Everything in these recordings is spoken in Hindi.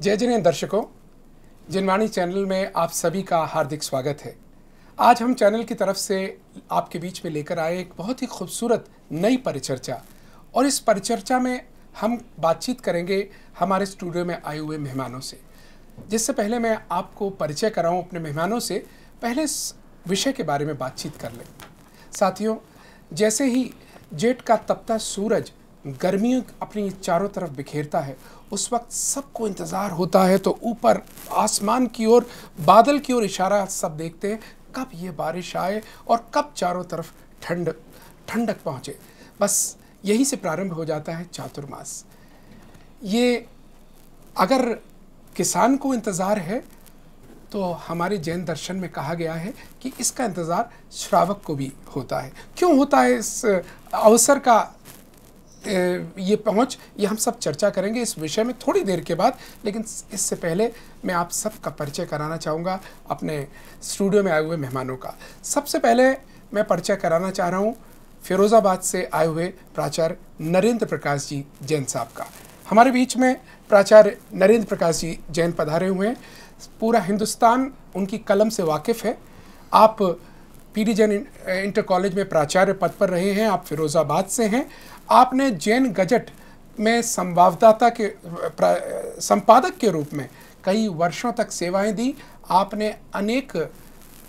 जय जिनेंद्र दर्शकों, जिनवाणी चैनल में आप सभी का हार्दिक स्वागत है। आज हम चैनल की तरफ से आपके बीच में लेकर आए एक बहुत ही खूबसूरत नई परिचर्चा, और इस परिचर्चा में हम बातचीत करेंगे हमारे स्टूडियो में आए हुए मेहमानों से। जिससे पहले मैं आपको परिचय कराऊं अपने मेहमानों से, पहले इस विषय के बारे में बातचीत कर लें। साथियों, जैसे ही जेठ का तपता सूरज गर्मियों अपनी चारों तरफ बिखेरता है, उस वक्त सबको इंतज़ार होता है, तो ऊपर आसमान की ओर, बादल की ओर इशारा सब देखते हैं कब ये बारिश आए और कब चारों तरफ ठंडक पहुँचे। बस यहीं से प्रारंभ हो जाता है चातुर्मास। ये अगर किसान को इंतज़ार है तो हमारे जैन दर्शन में कहा गया है कि इसका इंतज़ार श्रावक को भी होता है। क्यों होता है इस अवसर का ये पहुंच, ये हम सब चर्चा करेंगे इस विषय में थोड़ी देर के बाद। लेकिन इससे पहले मैं आप सबका परिचय कराना चाहूँगा अपने स्टूडियो में आए हुए मेहमानों का। सबसे पहले मैं परिचय कराना चाह रहा हूँ फिरोज़ाबाद से आए हुए प्राचार्य नरेंद्र प्रकाश जी जैन साहब का। हमारे बीच में प्राचार्य नरेंद्र प्रकाश जी जैन पधारे हुए हैं। पूरा हिंदुस्तान उनकी कलम से वाकिफ़ है। आप पीडी जैन इंटर कॉलेज में प्राचार्य पद पर रहे हैं, आप फिरोज़ाबाद से हैं। आपने जैन गजट में संवाददाता के संपादक के रूप में कई वर्षों तक सेवाएं दी। आपने अनेक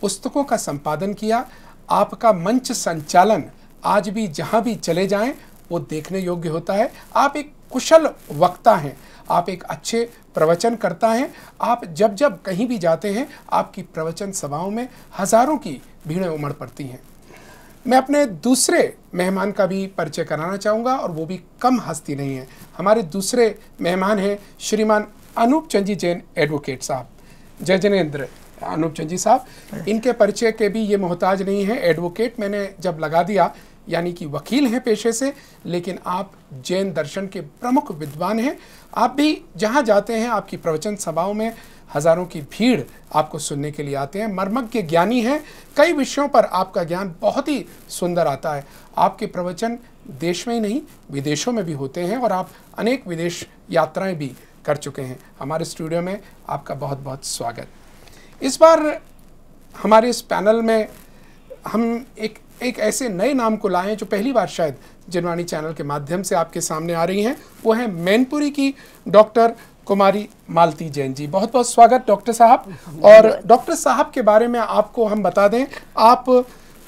पुस्तकों का संपादन किया। आपका मंच संचालन आज भी जहां भी चले जाएं वो देखने योग्य होता है। आप एक कुशल वक्ता हैं, आप एक अच्छे प्रवचन करता हैं। आप जब जब कहीं भी जाते हैं, आपकी प्रवचन सभाओं में हज़ारों की भीड़ें उमड़ पड़ती हैं। मैं अपने दूसरे मेहमान का भी परिचय कराना चाहूँगा, और वो भी कम हस्ती नहीं है। हमारे दूसरे मेहमान हैं श्रीमान अनूप चंद जी जैन एडवोकेट साहब। जय जिनेंद्र अनूप चंद जी साहब। इनके परिचय के भी ये मोहताज नहीं है। एडवोकेट मैंने जब लगा दिया, यानी कि वकील हैं पेशे से, लेकिन आप जैन दर्शन के प्रमुख विद्वान हैं। आप भी जहाँ जाते हैं, आपकी प्रवचन सभाओं में हज़ारों की भीड़ आपको सुनने के लिए आते हैं। मर्मज्ञ ज्ञानी हैं, कई विषयों पर आपका ज्ञान बहुत ही सुंदर आता है। आपके प्रवचन देश में ही नहीं विदेशों में भी होते हैं, और आप अनेक विदेश यात्राएं भी कर चुके हैं। हमारे स्टूडियो में आपका बहुत बहुत स्वागत। इस बार हमारे इस पैनल में हम एक ऐसे नए नाम को लाए हैं जो पहली बार शायद जिनवाणी चैनल के माध्यम से आपके सामने आ रही हैं। वो है मैनपुरी की डॉक्टर कुमारी मालती जैन जी। बहुत बहुत स्वागत डॉक्टर साहब। और डॉक्टर साहब के बारे में आपको हम बता दें, आप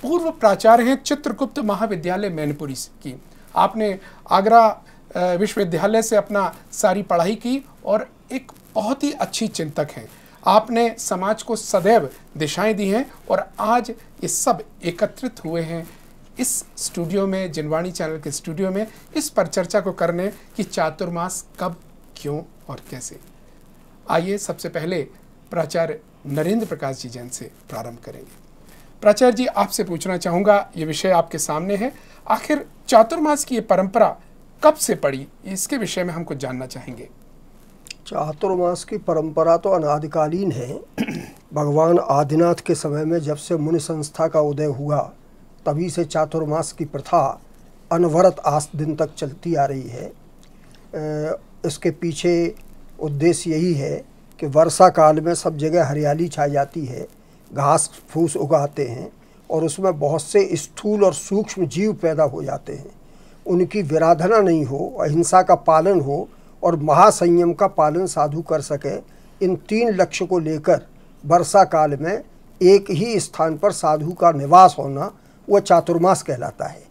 पूर्व प्राचार्य हैं चित्रगुप्त महाविद्यालय मैनपुरी की। आपने आगरा विश्वविद्यालय से अपना सारी पढ़ाई की और एक बहुत ही अच्छी चिंतक हैं। आपने समाज को सदैव दिशाएं दी हैं, और आज ये सब एकत्रित हुए हैं इस स्टूडियो में, जिनवाणी चैनल के स्टूडियो में, इस पर चर्चा को करने कि चातुर्मास कब, क्यों और कैसे। आइए सबसे पहले प्राचार्य नरेंद्र प्रकाश जी जैन से प्रारंभ करेंगे। प्राचार्य जी, आपसे पूछना चाहूँगा, ये विषय आपके सामने है, आखिर चातुर्मास की ये परंपरा कब से पड़ी, इसके विषय में हम कुछ जानना चाहेंगे। चातुर्मास की परंपरा तो अनादिकालीन है। भगवान आदिनाथ के समय में जब से मुनि संस्था का उदय हुआ, तभी से चातुर्मास की प्रथा अनवरत आज दिन तक चलती आ रही है। इसके पीछे उद्देश्य यही है कि वर्षा काल में सब जगह हरियाली छा जाती है, घास फूस उगाते हैं, और उसमें बहुत से स्थूल और सूक्ष्म जीव पैदा हो जाते हैं। उनकी विराधना नहीं हो, अहिंसा का पालन हो और महासंयम का पालन साधु कर सके। इन तीन लक्ष्य को लेकर वर्षा काल में एक ही स्थान पर साधु का निवास होना, वह चातुर्मास कहलाता है।